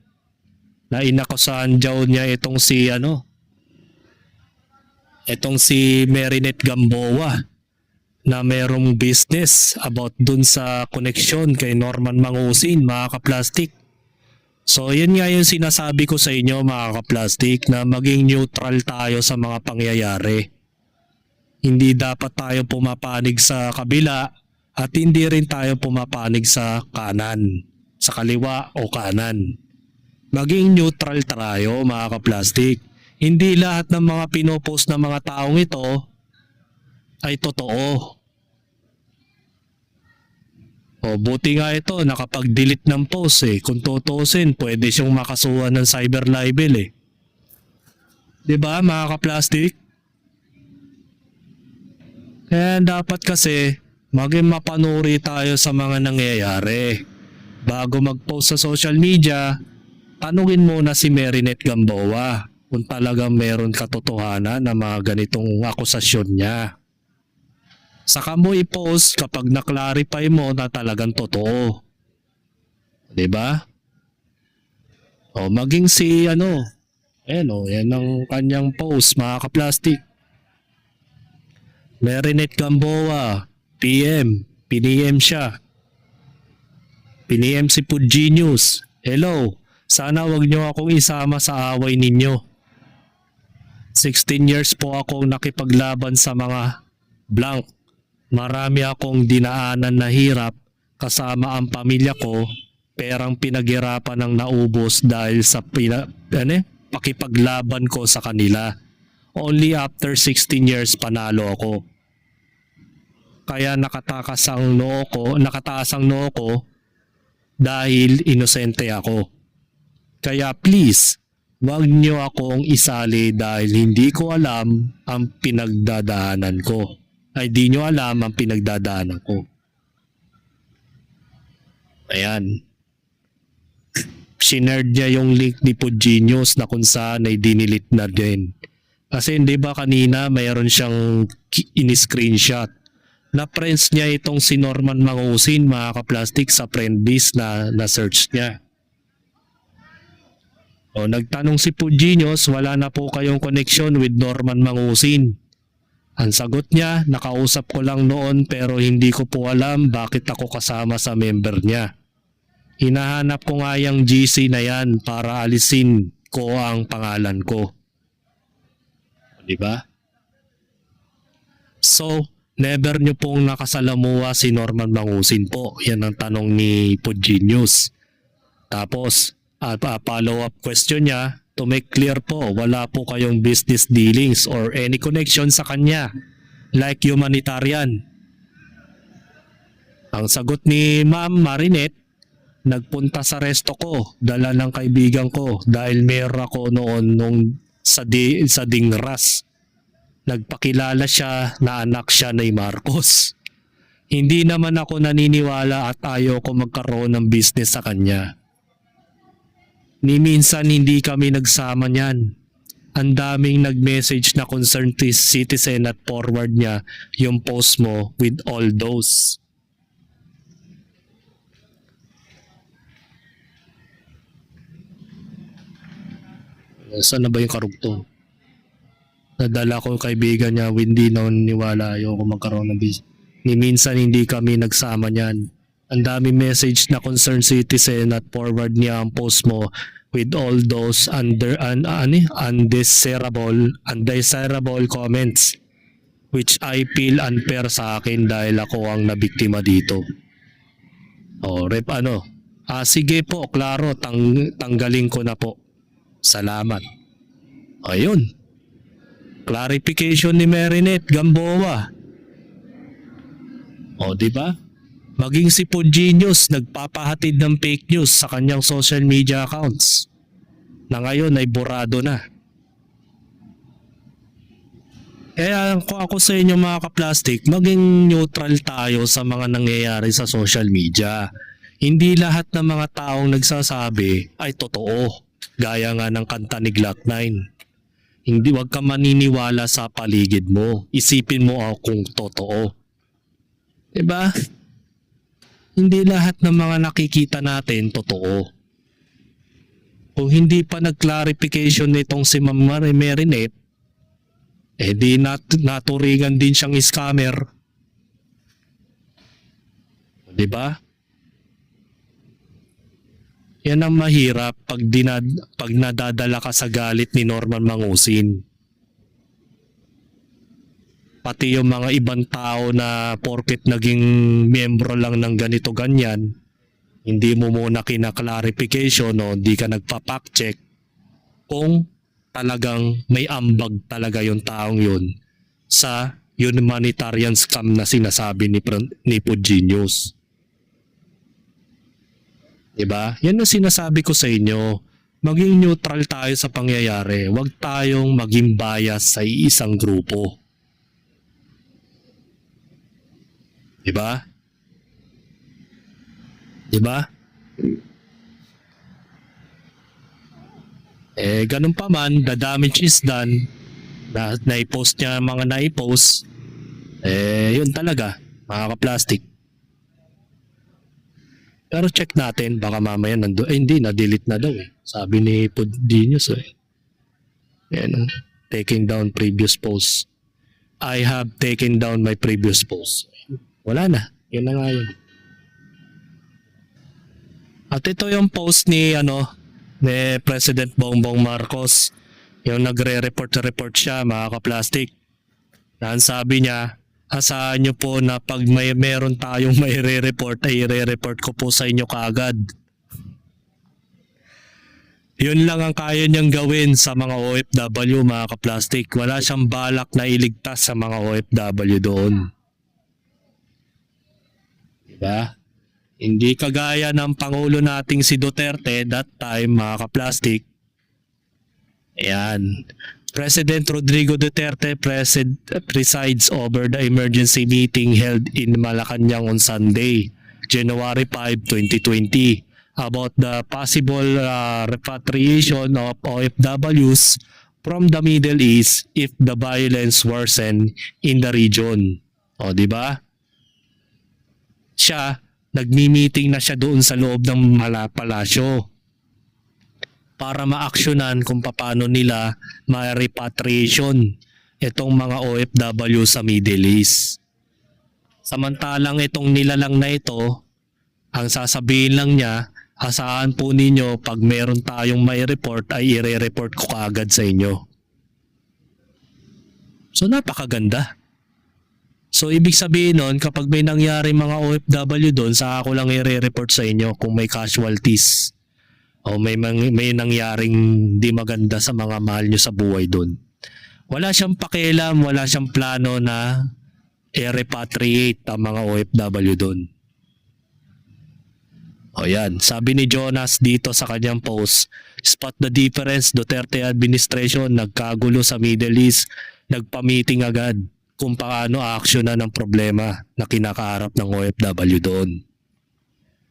na inakusahan daw niya itong si Marinette Gamboa na merong business about dun sa connection kay Norman Mangusin, mga ka-plastic. So yan nga yung sinasabi ko sa inyo mga ka-plastic na maging neutral tayo sa mga pangyayari. Hindi dapat tayo pumapanig sa kabila at hindi rin tayo pumapanig sa kanan, sa kaliwa o kanan. Maging neutral tayo mga ka-plastic. Hindi lahat ng mga pinopost ng mga taong ito ay totoo. O buti nga ito nakapag-delete ng post eh. Kung tutusin, pwede siyang makasuhan ng cyber libel eh. 'Di ba mga ka-plastic? Kaya dapat kasi maging mapanuri tayo sa mga nangyayari. Bago mag-post sa social media, tanungin muna si Marinette Gamboa kung talagang meron katotohanan na mga ganitong akusasyon niya. Saka mo i-post kapag na-clarify mo na talagang totoo. 'Di ba? O maging si yan ang kanyang post mga ka-plastic. Marinette Gamboa, piniem siya. Piniem si Pugenius. Hello, sana wag niyo akong isama sa away ninyo. 16 years po akong nakipaglaban sa mga blank. Marami akong dinaanan na hirap kasama ang pamilya ko, perang pinaghirapan ng naubos dahil sa pakipaglaban ko sa kanila. Only after 16 years panalo ako. Kaya nakataas ang noo ko dahil inosente ako. Kaya please, wag niyo akong isali dahil hindi ko alam ang pinagdadaanan ko. Ay di nyo alam ang pinagdadaanan ko. Ayan. Shinare niya yung link ni Pugenius na kung saan ay dinilit na din. Kasi hindi ba kanina mayroon siyang in-screenshot. na friends niya itong si Norman Mangusin, mga kaplastik, sa friend list na search niya. O, nagtanong si Puginius, wala na po kayong connection with Norman Mangusin. Ang sagot niya, nakausap ko lang noon pero hindi ko po alam bakit ako kasama sa member niya. Hinahanap ko nga yung GC na yan para alisin ko ang pangalan ko. Diba? So, never nyo pong nakasalamuha si Norman Mangusin po. Yan ang tanong ni Puginius. Tapos, follow-up question niya, to make clear po, wala po kayong business dealings or any connection sa kanya, like humanitarian. Ang sagot ni Ma'am Marinette, nagpunta sa resto ko, dala ng kaibigan ko dahil mayor ako noon sa Dingras. Nagpakilala siya na anak siya ni Marcos. Hindi naman ako naniniwala at ayaw ko magkaroon ng business sa kanya. Ni minsan hindi kami nagsama niyan. Ang daming nag-message na concerned citizen at forward niya yung post mo with all those. Saan na ba yung karugtong? Nadala ko yung kaibigan niya, hindi naniniwala, ayaw ko magkaroon ng business. Ni minsan hindi kami nagsama niyan. Ang dami message na concerned citizen at forward niya ang post mo with all those undesirable comments which I feel unfair sa akin dahil ako ang nabiktima dito. Sige po, klaro, tanggalin ko na po. Salamat. Ayun. Clarification ni Marinette Gamboa. Di ba? Maging si Puginius nagpapahatid ng fake news sa kanyang social media accounts na ngayon ay borado na. Kaya kung ako sa inyo mga kaplastik, maging neutral tayo sa mga nangyayari sa social media. Hindi lahat ng mga taong nagsasabi ay totoo. Gaya nga ng kanta ni Glock-9. Wag ka maniniwala sa paligid mo. Isipin mo kung totoo. Diba? Hindi lahat ng mga nakikita natin totoo. Kung hindi pa nag-clarification nitong si Ma'am Marinette, di naturingan din siyang scammer. Diba? Yan ang mahirap pag nadadala ka sa galit ni Norman Mangusin. Pati yung mga ibang tao na porket naging miyembro lang ng ganito ganyan, hindi mo muna kina-clarification o hindi ka nagpa-fact check kung talagang may ambag talaga yung taong yun sa humanitarian scam na sinasabi ni Puginius. Diba? Yan ang sinasabi ko sa inyo. Maging neutral tayo sa pangyayari. Huwag tayong maging bias sa isang grupo. Diba? Diba? Ganun pa man, the damage is done. Na-post niya mga na-post. Yun talaga, mga kaplastik. Pero check natin, baka mamaya hindi, na-delete na daw eh. Sabi ni Puginius Yan, taking down previous posts. I have taken down my previous posts. Wala na, yun na nga yun. At ito yung post ni President Bongbong Marcos. Yung nagre-report siya, mga kaplastik. Ang sabi niya, asahan nyo po na pag meron tayong may re-report, ay re-report ko po sa inyo kaagad. Yun lang ang kaya niyang gawin sa mga OFW, mga kaplastik. Wala siyang balak na iligtas sa mga OFW doon. Diba? Hindi kagaya ng Pangulo nating si Duterte that time, mga kaplastik. Ayan. President Rodrigo Duterte presides over the emergency meeting held in Malacanang on Sunday, January 5, 2020, about the possible repatriation of OFWs from the Middle East if the violence worsen in the region. O, di ba? siya, nagmi-meeting na siya doon sa loob ng palasyo para ma-actionan kung paano nila ma-repatriation itong mga OFW sa Middle East. Samantalang itong nilalang na ito, ang sasabihin lang niya, asahan po ninyo pag meron tayong may report ay ire-report ko kaagad sa inyo. So napakaganda. So ibig sabihin nun, kapag may nangyari mga OFW doon, sa ako lang i-report sa inyo kung may casualties o may nangyaring di maganda sa mga mahal nyo sa buhay doon. Wala siyang pakialam, wala siyang plano na i-repatriate ang mga OFW doon. O yan, sabi ni Jonas dito sa kanyang post, spot the difference, Duterte administration nagkagulo sa Middle East, nagpa-meeting agad kung paano aaksyonan ng problema na kinakaharap ng OFW doon.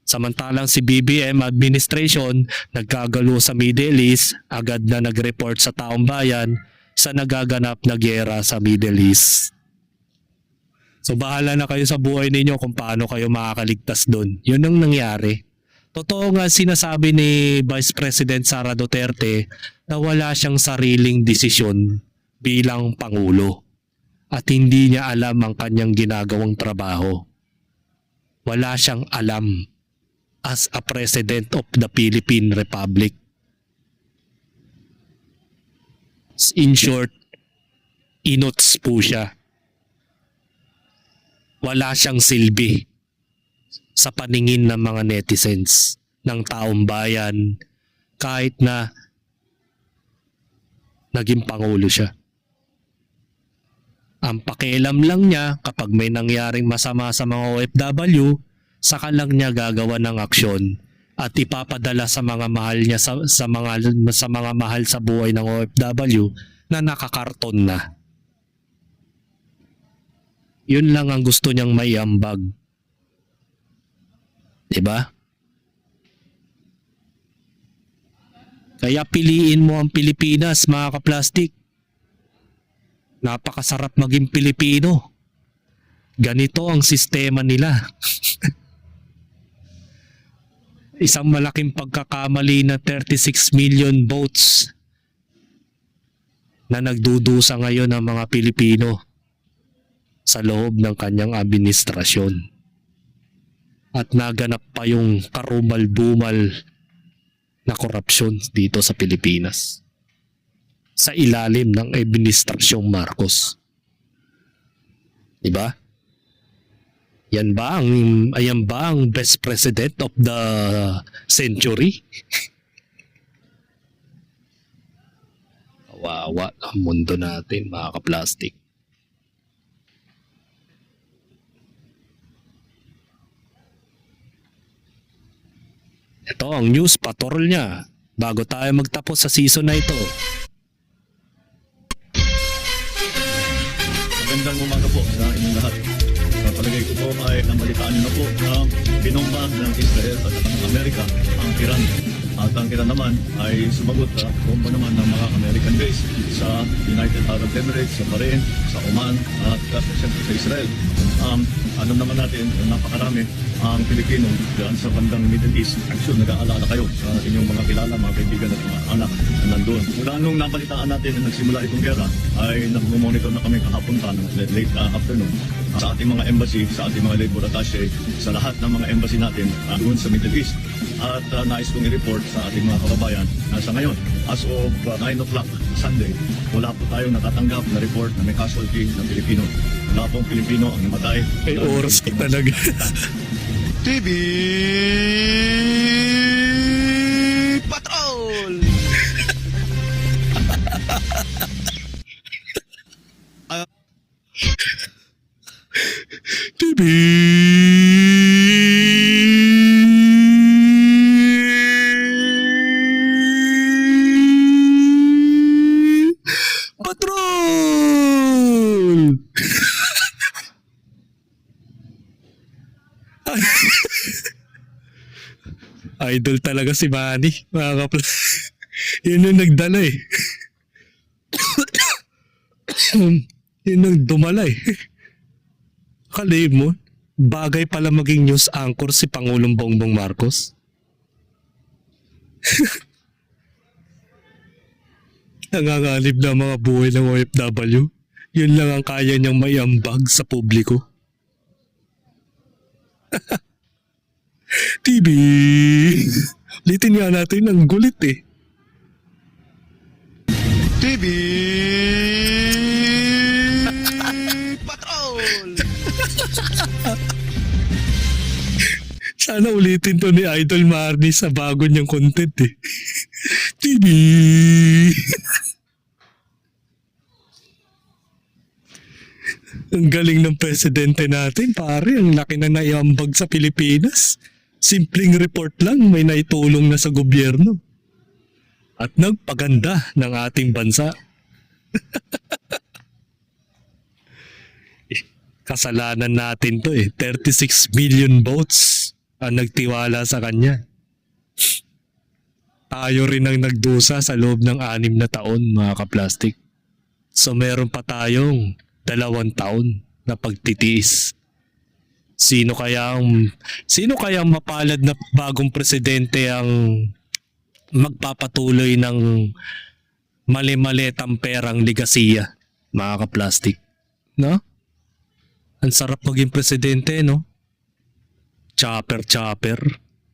Samantalang si BBM administration nagkagalo sa Middle East, agad na nag-report sa taong bayan sa nagaganap na giyera sa Middle East. So bahala na kayo sa buhay ninyo kung paano kayo makakaligtas doon. Yun ang nangyari. Totoo nga sinasabi ni Vice President Sara Duterte na wala siyang sariling desisyon bilang Pangulo at hindi niya alam ang kanyang ginagawang trabaho. Wala siyang alam as a President of the Philippine Republic. In short, inuts po siya. Wala siyang silbi sa paningin ng mga netizens, ng taong bayan, kahit na naging Pangulo siya. Ang pakialam lang niya kapag may nangyaring masama sa mga OFW, saka lang niya gagawa ng aksyon at ipapadala sa mga mahal niya sa mga mahal sa buhay ng OFW na nakakarton na. Yun lang ang gusto niyang maiambag. 'Di ba? Kaya piliin mo ang Pilipinas, mga kaplastik. Napakasarap maging Pilipino. Ganito ang sistema nila. Isang malaking pagkakamali na 36 million votes na nagdudusa ngayon ng mga Pilipino sa loob ng kanyang administrasyon. At naganap pa yung karumal-dumal na korupsyon dito sa Pilipinas sa ilalim ng administrasyong Marcos. Diba? Ayan ba ang best president of the century? Kawawa ang mundo natin, mga kaplastik. Ito ang news patrol niya bago tayo magtapos sa season na ito. Magandang umaga po sa inyong lahat. Sa palagay ko po ay nabalitaan niyo na po na binomba ng Israel at ng Amerika ang Iran. At ang Iran naman ay sumagot sa bomba naman ng mga American base sa United Arab Emirates, sa Bahrain, sa Oman at siyempre sa Israel. Ano naman natin, napakarami ang Pilipino dyan sa bandang Middle East. Actually, nag-aalala kayo sa inyong mga kilala, mga kaibigan at mga anak na nandun. Mula nung napalitaan natin na nagsimula itong gera, ay nag-monitor na kami kahapon ng late afternoon sa ating mga embassy, sa ating mga labor attache, sa lahat ng mga embassy natin doon sa Middle East. At nais kong i-report sa ating mga kababayan na sa ngayon, as of 9 o'clock Sunday, wala po tayong natatanggap na report na may casualty ng Pilipino. Wala pong Pilipino ang namatay. May oras ka talaga. TV Patrol! TV Patrol! Idol talaga si Manny, mga kapla. Yun yung nagdala eh. Yun yung dumala eh. Kalib mo, Bagay pala maging news anchor si Pangulong Bongbong Marcos. Nangangalib na mga buhay ng OFW. Yun lang ang kaya niyang maiambag sa publiko. TV! Litin nga natin ang gulit eh. TV Patrol! Sana ulitin to ni Idol Marnie sa bago niyang content eh. TV! Ang galing ng presidente natin, pare. Ang laki na naiambag sa Pilipinas. Simpleng report lang, may naitulong na sa gobyerno. At nagpaganda ng ating bansa. Kasalanan natin to eh. 36 million votes ang nagtiwala sa kanya. Tayo rin ang nagdusa sa loob ng 6 na taon, mga kaplastik. So meron pa tayong 2 taon na pagtitiis. Sino kayang mapalad na bagong presidente ang magpapatuloy ng mali-malitang perang ligasiya, mga kaplastik? No? Ang sarap maging presidente, no? Chopper,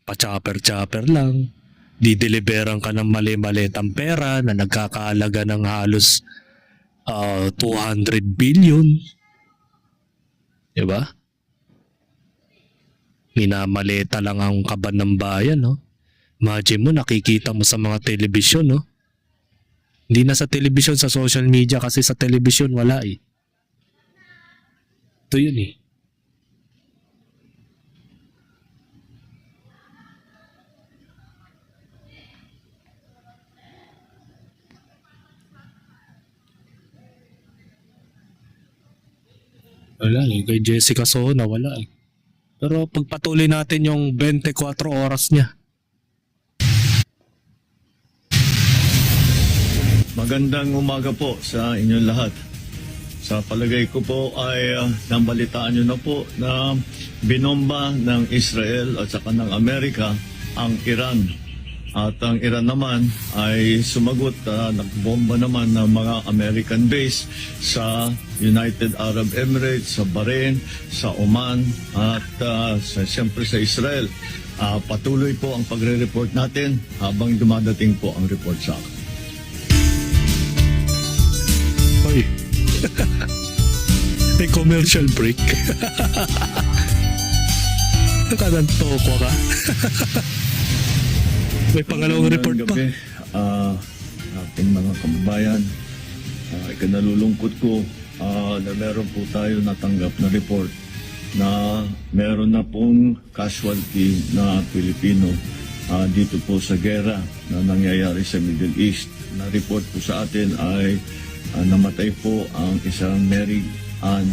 pa-chopper lang. Dideliveran ka ng mali-malitang pera na nagkakaalaga ng halos 200 billion. Diba? Minamaleta lang ang kaban ng bayan, no? Imagine mo, nakikita mo sa mga telebisyon, no? Hindi na sa telebisyon, sa social media, kasi sa telebisyon wala eh. Ito yun eh. Wala eh. Kay Jessica Soho na wala eh. Pero pagpatuloy natin yung 24 oras niya. Magandang umaga po sa inyong lahat. Sa palagay ko po ay nabalitaan nyo na po na binomba ng Israel at saka ng Amerika ang Iran. At ang Iran naman ay sumagot, nagbomba naman ng mga American base sa United Arab Emirates, sa Bahrain, sa Oman at siyempre sa Israel. Patuloy po ang pagre-report natin habang dumadating po ang report sa akin. Hoy. May commercial break. Nakanantoko ka. May pangalawang report pa. Gabi, ating mga kababayan, ikanalulungkot ko na meron po tayo natanggap na report na meron na pong casualty na Pilipino dito po sa gera na nangyayari sa Middle East. Na report po sa atin ay namatay po ang isang Mary Ann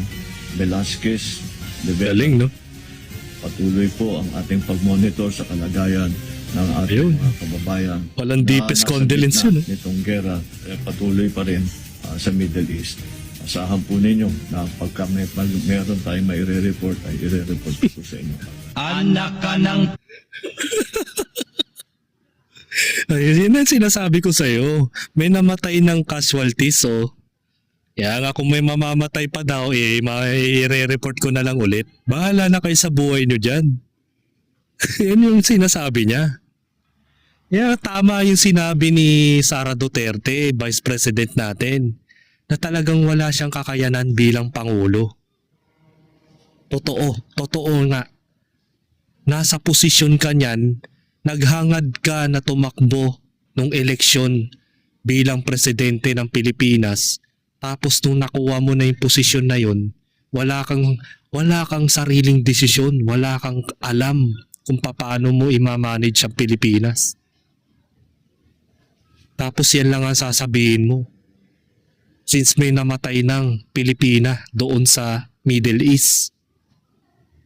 Velasquez. Galing, no? Patuloy po ang ating pag-monitor sa kalagayan ng ating mga kababayan. Walang deepest condolence yun. Nitong gera, patuloy pa rin sa Middle East. Asahan po ninyo na pagka meron tayong may i-report, ay i-report po sa inyo. Anak ka ng Ay, yun ang sinasabi ko sa'yo. May namatay ng casualties, so kaya nga kung may mamamatay pa daw, i-report ko na lang ulit. Bahala na kayo sa buhay nyo dyan. Yan yung sinasabi niya. Yeah, tama yung sinabi ni Sara Duterte, Vice President natin, na talagang wala siyang kakayanan bilang Pangulo. Totoo nga. Nasa posisyon ka niyan, naghangad ka na tumakbo nung eleksyon bilang Presidente ng Pilipinas, tapos nung nakuha mo na yung posisyon na yun, wala kang sariling desisyon, wala kang alam kung paano mo i-manage ang Pilipinas. Tapos yan lang ang sasabihin mo. Since may namatay ng Pilipina doon sa Middle East,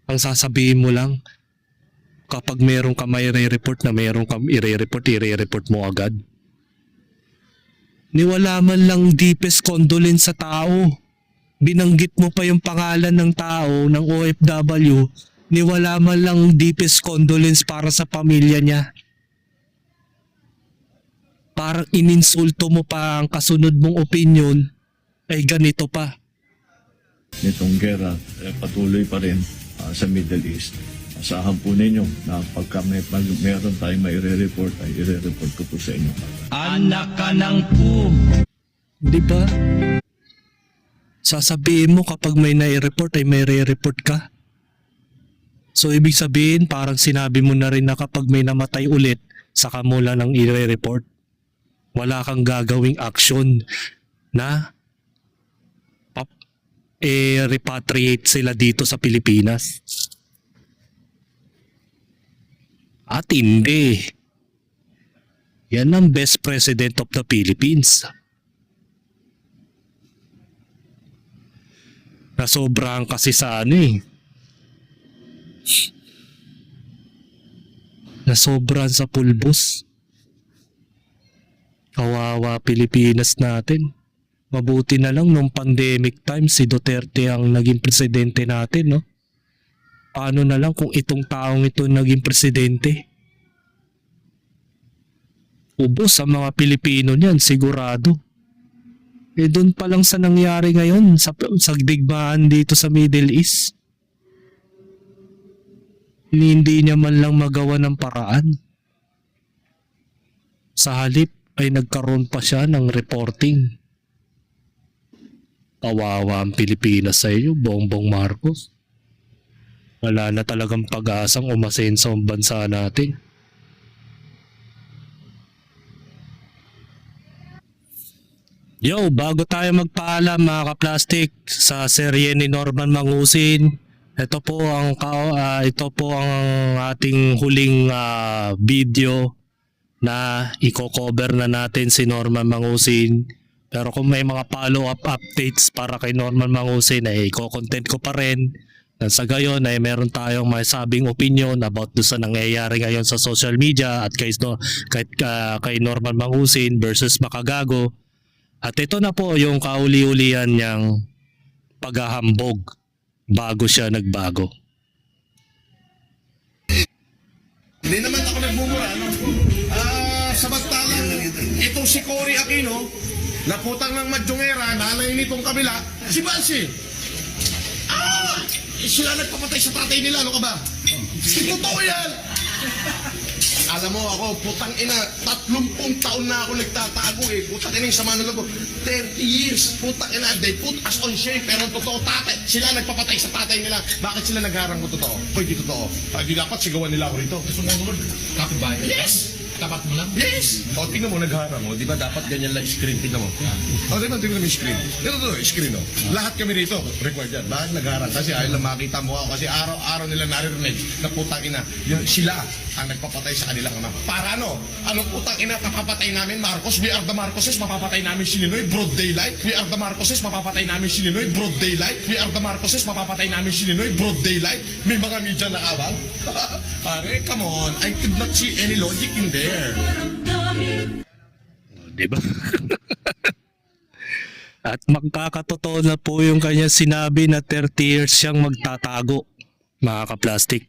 ang sasabihin mo lang, kapag meron ka may i-report na meron ka i-report mo agad. Niwala man lang deepest condolence sa tao. binanggit mo pa yung pangalan ng tao, ng OFW, ni wala man lang deepest condolence para sa pamilya niya. Parang ininsulto mo pa ang kasunod mong opinion, ay ganito pa. Nitong gera, patuloy pa rin sa Middle East. Asahan po ninyo na pagka meron tayong may report ay i-report ko po sa inyo. Anak ka ng po. Di ba? Sasabihin mo kapag may nai-report ay may re-report ka. So ibig sabihin parang sinabi mo na rin na kapag may namatay ulit, saka mo lang ang i-report. Wala kang gagawing action na repatriate sila dito sa Pilipinas. At hindi. Yan ang best president of the Philippines. Nasobrahan kasi sa ano eh. Nasobrahan sa pulbos. Kawawa Pilipinas natin. Mabuti na lang nung pandemic time si Duterte ang naging presidente natin, no? Paano na lang kung itong taong ito naging presidente? Ubos sa mga Pilipino niyan, sigurado. Doon pa lang sa nangyari ngayon sa digmaan dito sa Middle East. Hindi niya man lang magawa ng paraan. Sa halip ay nagkaroon pa siya ng reporting. Kawawa ang Pilipinas sa iyo, Bongbong Marcos. Wala na talagang pag-asang umasenso ang bansa natin. Yo, bago tayo magpaalam mga ka-plastic sa serye ni Norman Mangusin, ito po ang ating huling video na i-cover na natin si Norman Mangusin. Pero kung may mga follow-up updates para kay Norman Mangusin ay i-content ko pa rin. Nang sa gayon ay meron tayong masabing opinion about doon sa nangyayari ngayon sa social media at kay Norman Mangusin versus Makagago. At ito na po yung kauli-ulian niyang paghahambog bago siya nagbago. Hindi naman ako nagmumura, no? Samantalang itong si Cory Aquino, naputang ng Madjongera, nanay nitong kabila, si Bansi. Sila nagpapatay sa tatay nila, ano ka ba? Totoo yan! Alam mo ako, putang ina, 30 taon na ako nagtatago eh. Putang ina yung sama ng loob. 30 years, putang ina, they put us on shame. Pero totoo, tatay, sila nagpapatay sa tatay nila. Bakit sila nagharang ko totoo? Pwede totoo. Hindi dapat sigawan nila ako rito. Sumunod, kapit bahay. Yes! Tapat mo lang? Yes! O, tingnan mo, nagharang mo. Di ba dapat ganyan lang screen? Tingnan mo. O, di ba, tingnan mo yung screen. Dito to, screen o. Lahat kami rito, required yan. Bakit nagharang? Kasi ayaw lang makita mo ako. Kasi araw-araw nila naririnig na putang ina. Yung sila ang nagpapatay sa kanilang ama. Para ano? Anong putang ina papapatay namin, Marcos? We are the Marcoses, mapapatay namin si Ninoy, broad daylight. We are the Marcoses, mapapatay namin si Ninoy, broad daylight. We are the Marcoses, mapapatay namin si Ninoy, broad daylight. May mga media na abang. Pare, come on. I could not see any logic in there. Diba? At magkakatotoo na po yung kanya sinabi na 30 years siyang magtatago, mga ka-plastic.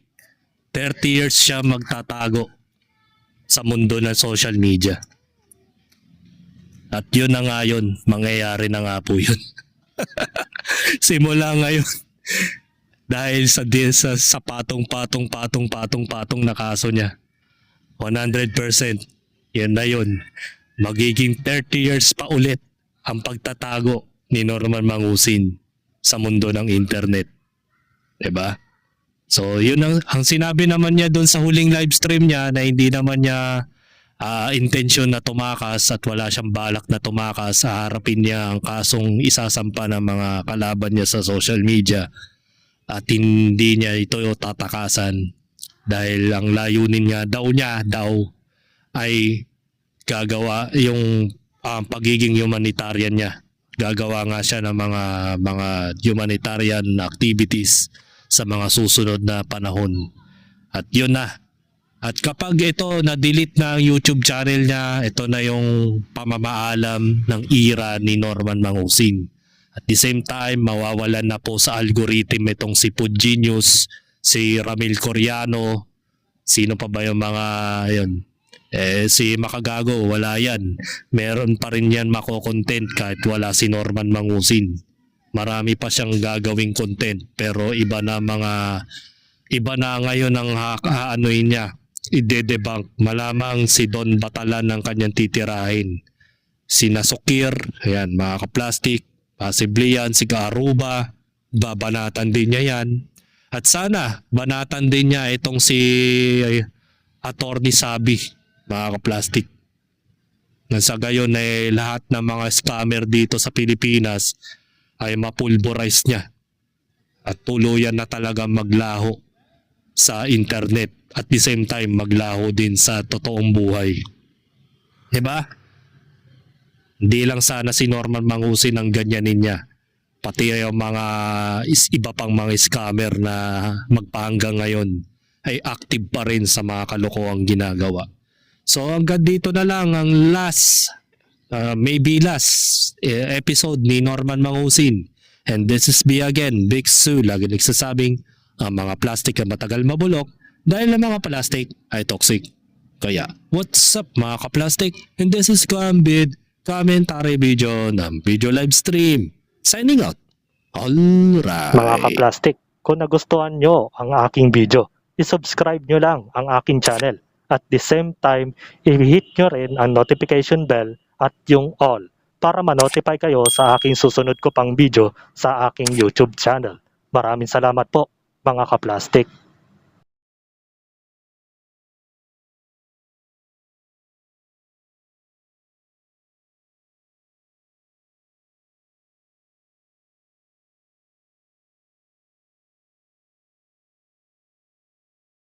30 years siya magtatago sa mundo ng social media. At yun na nga yun, mangyayari na nga po yun. Simula ngayon, dahil sa patong na kaso niya, 100%, yan na yun. Magiging 30 years pa ulit ang pagtatago ni Norman Mangusin sa mundo ng internet. Diba? So yun ang sinabi naman niya doon sa huling live stream niya na hindi naman niya intention na tumakas at wala siyang balak na tumakas. Harapin niya ang kasong isasampa ng mga kalaban niya sa social media at hindi niya ito tatakasan dahil ang layunin niya daw ay gagawa yung pagiging humanitarian niya. Gagawa nga siya ng mga humanitarian activities sa mga susunod na panahon. At yun na. At kapag ito na-delete na ang YouTube channel niya, ito na yung pamamaalam ng era ni Norman Mangusin. At the same time, mawawalan na po sa algorithm itong si Food Genius, si Ramil Coriano, sino pa ba yung mga yun? Si Makagago, wala yan. Meron pa rin yan mako-content kahit wala si Norman Mangusin. Marami pa siyang gagawing content pero iba na ngayon ang anoin niya. Ide-debunk. Malamang si Don Batalan ang kanyang titirahin. Si Nasukir, ayan, mga kaplastik, possibly yan, si Karuba, babanatan din niya yan. At sana, banatan din niya itong si Attorney Sabi, mga kaplastik. Na sa gayon ay lahat ng mga scammer dito sa Pilipinas ay mapulverize niya. At tuluyan na talaga maglaho sa internet. At the same time, maglaho din sa totoong buhay. Diba? Hindi lang sana si Norman Mangusin ang ganyanin niya. Pati yung mga iba pang mga scammer na magpahanggang ngayon ay active pa rin sa mga kalokohang ginagawa. So hanggang dito na lang ang last episode ni Norman Mangusin. And this is me again, Big Sue, lagi nagsasabing ang mga plastic ay matagal mabulok dahil ang mga plastic ay toxic. Kaya, what's up mga kaplastic? And this is Gambit, commentary video ng video live stream. Signing out. Alright. Mga kaplastik, kung nagustuhan nyo ang aking video, isubscribe nyo lang ang aking channel. At the same time, i-hit nyo rin ang notification bell at yung all para ma-notify kayo sa aking susunod ko pang video sa aking YouTube channel. Maraming salamat po mga kaplastik.